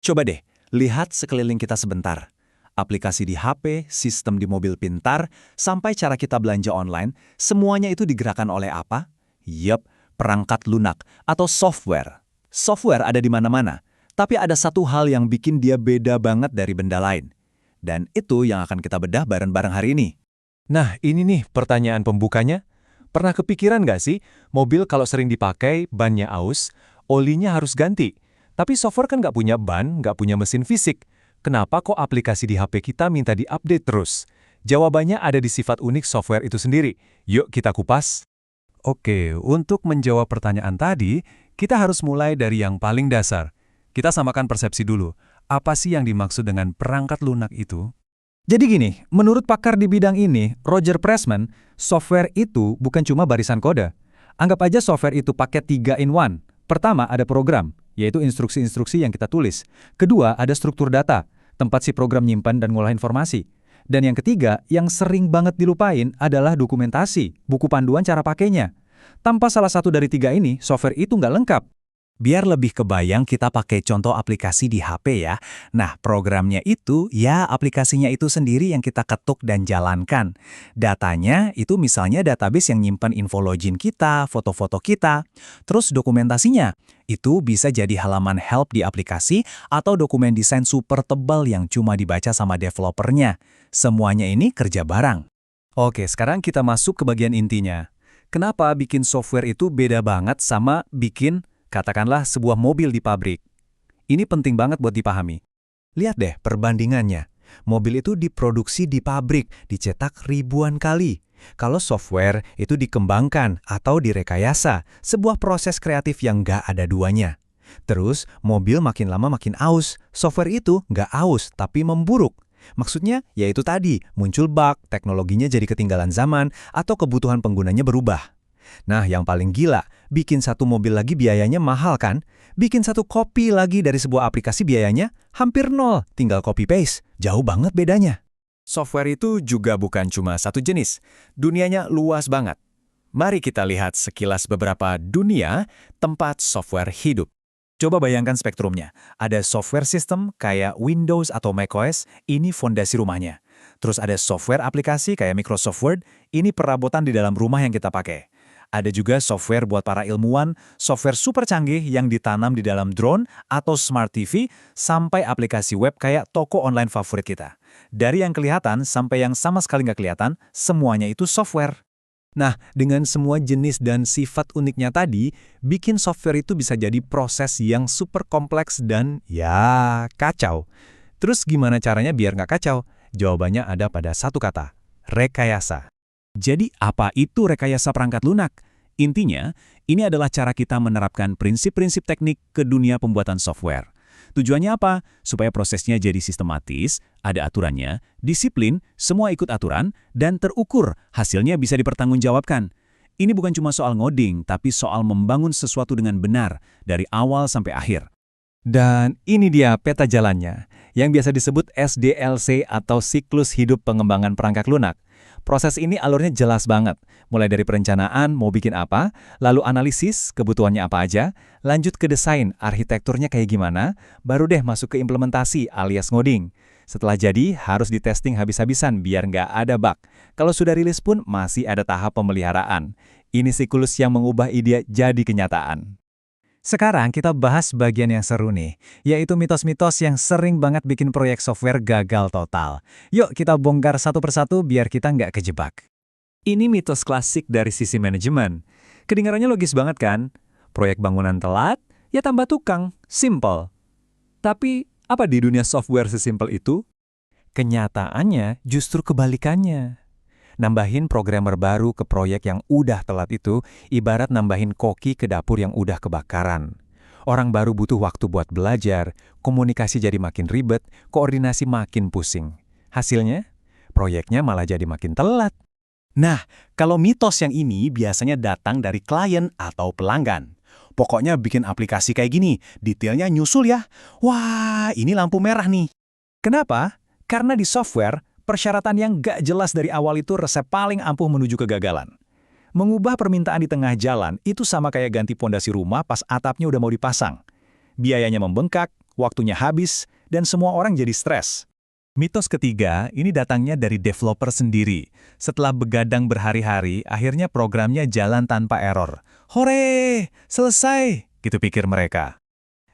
Coba deh, lihat sekeliling kita sebentar. Aplikasi di HP, sistem di mobil pintar, sampai cara kita belanja online, semuanya itu digerakkan oleh apa? Yup, perangkat lunak atau software. Software ada di mana-mana, tapi ada satu hal yang bikin dia beda banget dari benda lain. Dan itu yang akan kita bedah bareng-bareng hari ini. Nah, ini nih pertanyaan pembukanya. Pernah kepikiran nggak sih, mobil kalau sering dipakai, bannya aus, olinya harus ganti. Tapi software kan nggak punya ban, nggak punya mesin fisik. Kenapa kok aplikasi di HP kita minta diupdate terus? Jawabannya ada di sifat unik software itu sendiri. Yuk kita kupas. Oke, untuk menjawab pertanyaan tadi, kita harus mulai dari yang paling dasar. Kita samakan persepsi dulu. Apa sih yang dimaksud dengan perangkat lunak itu? Jadi gini, menurut pakar di bidang ini, Roger Pressman, software itu bukan cuma barisan kode. Anggap aja software itu paket 3-in-1. Pertama ada program, yaitu instruksi-instruksi yang kita tulis. Kedua ada struktur data, tempat si program nyimpan dan ngolah informasi. Dan yang ketiga, yang sering banget dilupain adalah dokumentasi, buku panduan cara pakainya. Tanpa salah satu dari tiga ini, software itu nggak lengkap. Biar lebih kebayang, kita pakai contoh aplikasi di HP ya. Nah, programnya itu, ya aplikasinya itu sendiri yang kita ketuk dan jalankan. Datanya itu misalnya database yang nyimpan info login kita, foto-foto kita. Terus dokumentasinya, itu bisa jadi halaman help di aplikasi atau dokumen desain super tebal yang cuma dibaca sama developernya. Semuanya ini kerja bareng. Oke, sekarang kita masuk ke bagian intinya. Kenapa bikin software itu beda banget sama bikin, katakanlah, sebuah mobil di pabrik? Ini penting banget buat dipahami. Lihat deh perbandingannya. Mobil itu diproduksi di pabrik, dicetak ribuan kali. Kalau software itu dikembangkan atau direkayasa, sebuah proses kreatif yang nggak ada duanya. Terus, mobil makin lama makin aus. Software itu nggak aus, tapi memburuk. Maksudnya, yaitu tadi, muncul bug, teknologinya jadi ketinggalan zaman, atau kebutuhan penggunanya berubah. Nah, yang paling gila, bikin satu mobil lagi biayanya mahal kan? Bikin satu kopi lagi dari sebuah aplikasi biayanya hampir nol, tinggal copy-paste. Jauh banget bedanya. Software itu juga bukan cuma satu jenis. Dunianya luas banget. Mari kita lihat sekilas beberapa dunia tempat software hidup. Coba bayangkan spektrumnya. Ada software system kayak Windows atau macOS, ini fondasi rumahnya. Terus ada software aplikasi kayak Microsoft Word, ini perabotan di dalam rumah yang kita pakai. Ada juga software buat para ilmuwan, software super canggih yang ditanam di dalam drone atau smart TV, sampai aplikasi web kayak toko online favorit kita. Dari yang kelihatan sampai yang sama sekali nggak kelihatan, semuanya itu software. Nah, dengan semua jenis dan sifat uniknya tadi, bikin software itu bisa jadi proses yang super kompleks dan, ya, kacau. Terus gimana caranya biar nggak kacau? Jawabannya ada pada satu kata, rekayasa. Jadi apa itu rekayasa perangkat lunak? Intinya, ini adalah cara kita menerapkan prinsip-prinsip teknik ke dunia pembuatan software. Tujuannya apa? Supaya prosesnya jadi sistematis, ada aturannya, disiplin, semua ikut aturan, dan terukur, hasilnya bisa dipertanggungjawabkan. Ini bukan cuma soal ngoding, tapi soal membangun sesuatu dengan benar, dari awal sampai akhir. Dan ini dia peta jalannya, yang biasa disebut SDLC atau siklus hidup pengembangan perangkat lunak. Proses ini alurnya jelas banget, mulai dari perencanaan mau bikin apa, lalu analisis kebutuhannya apa aja, lanjut ke desain arsitekturnya kayak gimana, baru deh masuk ke implementasi alias ngoding. Setelah jadi, harus ditesting habis-habisan biar nggak ada bug. Kalau sudah rilis pun masih ada tahap pemeliharaan. Ini siklus yang mengubah ide jadi kenyataan. Sekarang kita bahas bagian yang seru nih, yaitu mitos-mitos yang sering banget bikin proyek software gagal total. Yuk kita bongkar satu persatu biar kita nggak kejebak. Ini mitos klasik dari sisi manajemen. Kedengarannya logis banget kan? Proyek bangunan telat, ya tambah tukang, simple. Tapi apa di dunia software sesimpel itu? Kenyataannya justru kebalikannya. Nambahin programmer baru ke proyek yang udah telat itu, ibarat nambahin koki ke dapur yang udah kebakaran. Orang baru butuh waktu buat belajar, komunikasi jadi makin ribet, koordinasi makin pusing. Hasilnya, proyeknya malah jadi makin telat. Nah, kalau mitos yang ini biasanya datang dari klien atau pelanggan. Pokoknya bikin aplikasi kayak gini, detailnya nyusul ya. Wah, ini lampu merah nih. Kenapa? Karena di software, persyaratan yang gak jelas dari awal itu resep paling ampuh menuju kegagalan. Mengubah permintaan di tengah jalan itu sama kayak ganti pondasi rumah pas atapnya udah mau dipasang. Biayanya membengkak, waktunya habis, dan semua orang jadi stres. Mitos ketiga, ini datangnya dari developer sendiri. Setelah begadang berhari-hari, akhirnya programnya jalan tanpa error. Hore! Selesai! Gitu pikir mereka.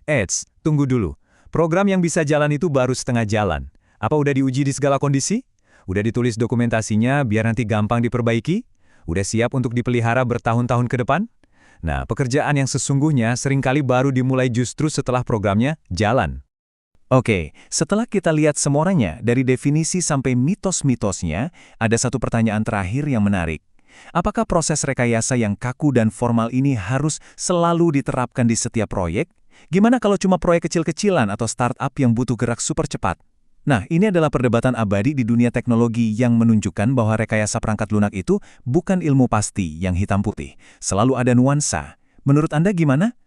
Eits, tunggu dulu. Program yang bisa jalan itu baru setengah jalan. Apa udah diuji di segala kondisi? Udah ditulis dokumentasinya biar nanti gampang diperbaiki? Udah siap untuk dipelihara bertahun-tahun ke depan? Nah, pekerjaan yang sesungguhnya seringkali baru dimulai justru setelah programnya jalan. Oke, setelah kita lihat semuanya dari definisi sampai mitos-mitosnya, ada satu pertanyaan terakhir yang menarik. Apakah proses rekayasa yang kaku dan formal ini harus selalu diterapkan di setiap proyek? Gimana kalau cuma proyek kecil-kecilan atau startup yang butuh gerak super cepat? Nah, ini adalah perdebatan abadi di dunia teknologi yang menunjukkan bahwa rekayasa perangkat lunak itu bukan ilmu pasti yang hitam putih. Selalu ada nuansa. Menurut Anda gimana?